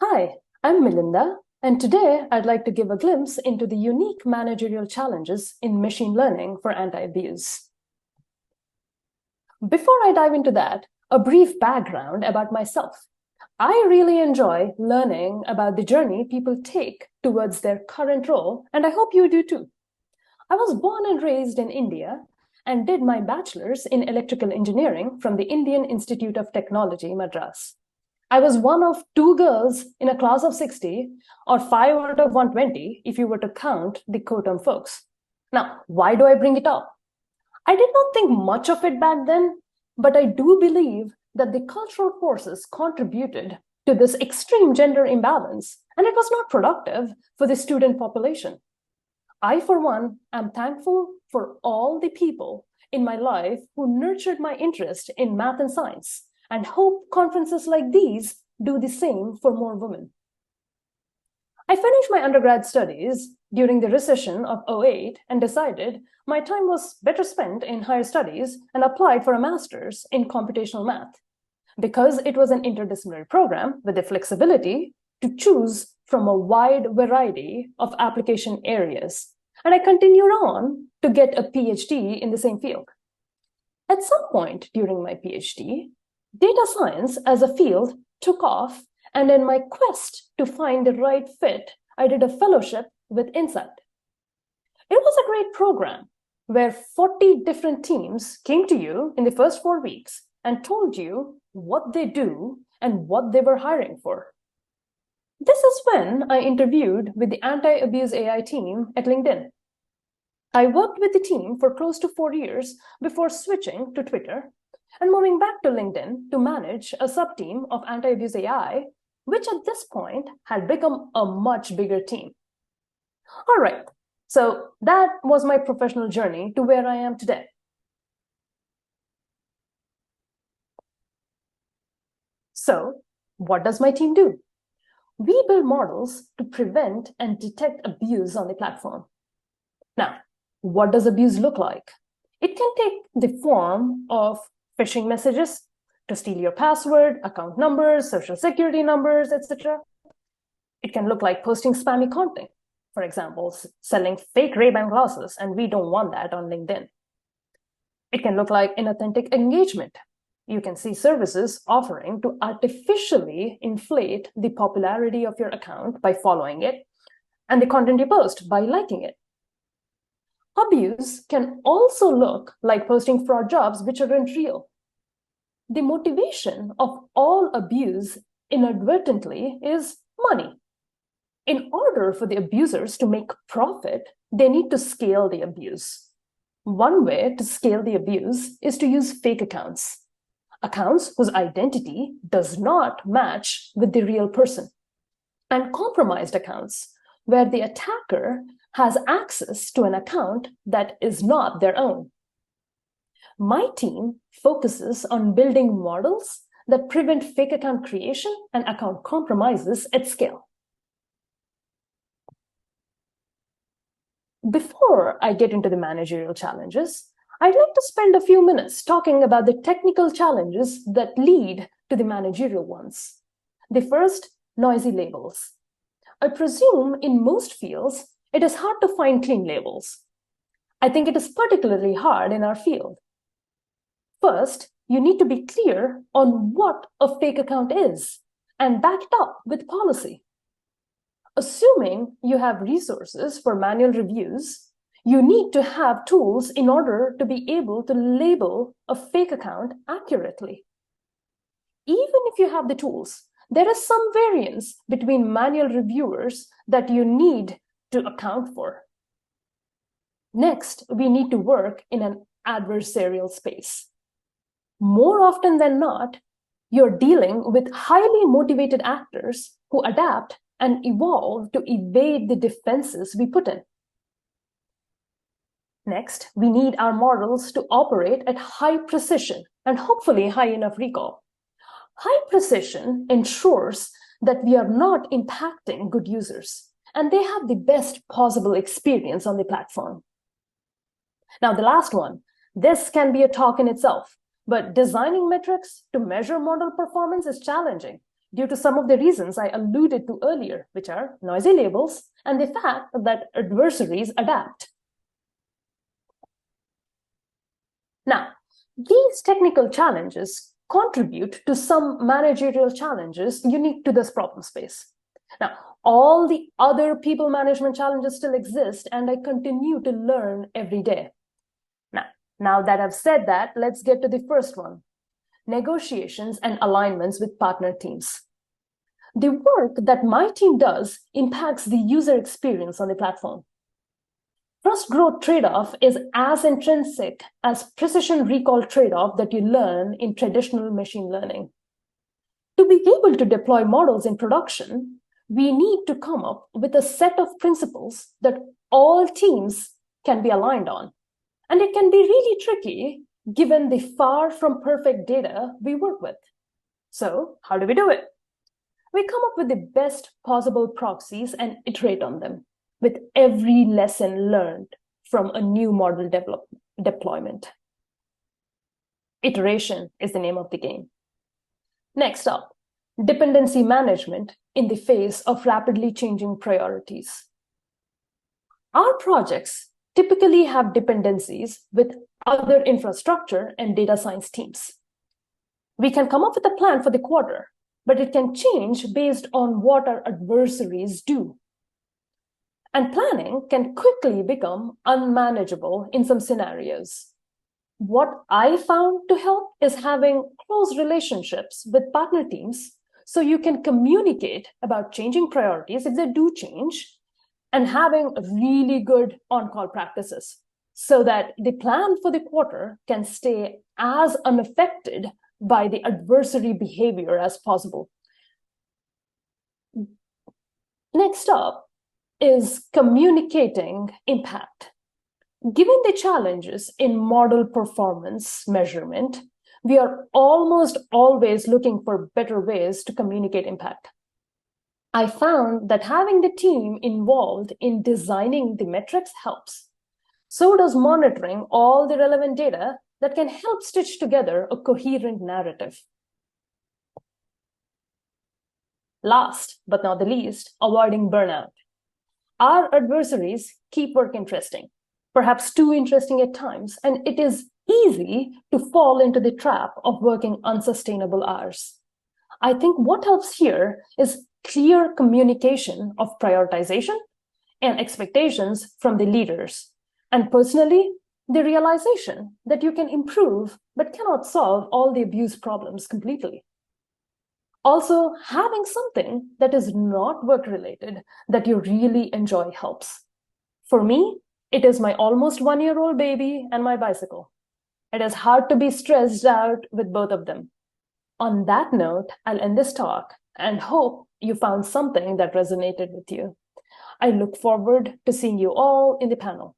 Hi, I'm Milinda, and today I'd like to give a glimpse into the unique managerial challenges in machine learning for anti-abuse. Before I dive into that, a brief background about myself. I really enjoy learning about the journey people take towards their current role, and I hope you do too. I was born and raised in India and did my bachelor's in electrical engineering from the Indian Institute of Technology, Madras. I was one of two girls in a class of 60, or 5 out of 120 if you were to count the Kotam folks. Now, why do I bring it up? I did not think much of it back then, but I do believe that the cultural forces contributed to this extreme gender imbalance, and it was not productive for the student population. I, for one, am thankful for all the people in my life who nurtured my interest in math and science, and hope conferences like these do the same for more women. I finished my undergrad studies during the recession of '08 and decided my time was better spent in higher studies and applied for a master's in computational math because it was an interdisciplinary program with the flexibility to choose from a wide variety of application areas. And I continued on to get a PhD in the same field. At some point during my PhD, data science as a field took off, and in my quest to find the right fit, I did a fellowship with Insight. It was a great program where 40 different teams came to you in the first 4 weeks and told you what they do and what they were hiring for. This is when I interviewed with the anti-abuse AI team at LinkedIn. I worked with the team for close to 4 years before switching to Twitter and moving back to LinkedIn to manage a sub-team of anti-abuse AI, which at this point had become a much bigger team. All right, so that was my professional journey to where I am today. So, what does my team do? We build models to prevent and detect abuse on the platform. Now, what does abuse look like? It can take the form of phishing messages to steal your password, account numbers, social security numbers, etc. It can look like posting spammy content, for example, selling fake Ray-Ban glasses, and we don't want that on LinkedIn. It can look like inauthentic engagement. You can see services offering to artificially inflate the popularity of your account by following it, and the content you post by liking it. Abuse can also look like posting fraud jobs which aren't real. The motivation of all abuse inadvertently is money. In order for the abusers to make profit, they need to scale the abuse. One way to scale the abuse is to use fake accounts, accounts whose identity does not match with the real person, and compromised accounts where the attacker has access to an account that is not their own. My team focuses on building models that prevent fake account creation and account compromises at scale. Before I get into the managerial challenges, I'd like to spend a few minutes talking about the technical challenges that lead to the managerial ones. The first, noisy labels. I presume in most fields, it is hard to find clean labels. I think it is particularly hard in our field. First, you need to be clear on what a fake account is and back it up with policy. Assuming you have resources for manual reviews, you need to have tools in order to be able to label a fake account accurately. Even if you have the tools, there is some variance between manual reviewers that you need to account for. Next, we need to work in an adversarial space. More often than not, you're dealing with highly motivated actors who adapt and evolve to evade the defenses we put in. Next, we need our models to operate at high precision and hopefully high enough recall. High precision ensures that we are not impacting good users and they have the best possible experience on the platform. Now, the last one, this can be a talk in itself, but designing metrics to measure model performance is challenging due to some of the reasons I alluded to earlier, which are noisy labels and the fact that adversaries adapt. Now, these technical challenges contribute to some managerial challenges unique to this problem space. Now, all the other people management challenges still exist, and I continue to learn every day. Now that I've said that, let's get to the first one: negotiations and alignments with partner teams. The work that my team does impacts the user experience on the platform. Trust growth trade-off is as intrinsic as precision recall trade-off that you learn in traditional machine learning. To be able to deploy models in production, we need to come up with a set of principles that all teams can be aligned on. And it can be really tricky given the far from perfect data we work with. So how do we do it? We come up with the best possible proxies and iterate on them, with every lesson learned from a new model deployment. Iteration is the name of the game. Next up, dependency management in the face of rapidly changing priorities. Our projects typically have dependencies with other infrastructure and data science teams. We can come up with a plan for the quarter, but it can change based on what our adversaries do. And planning can quickly become unmanageable in some scenarios. What I found to help is having close relationships with partner teams so you can communicate about changing priorities if they do change, and having really good on-call practices so that the plan for the quarter can stay as unaffected by the adversary behavior as possible. Next up is communicating impact. Given the challenges in model performance measurement, we are almost always looking for better ways to communicate impact. I found that having the team involved in designing the metrics helps. So does monitoring all the relevant data that can help stitch together a coherent narrative. Last but not the least, avoiding burnout. Our adversaries keep work interesting, perhaps too interesting at times, and it is easy to fall into the trap of working unsustainable hours. I think what helps here is clear communication of prioritization and expectations from the leaders, and personally, the realization that you can improve but cannot solve all the abuse problems completely. Also, having something that is not work-related that you really enjoy helps. For me, it is my almost 1-year-old baby and my bicycle. It is hard to be stressed out with both of them. On that note, I'll end this talk and hope you found something that resonated with you. I look forward to seeing you all in the panel.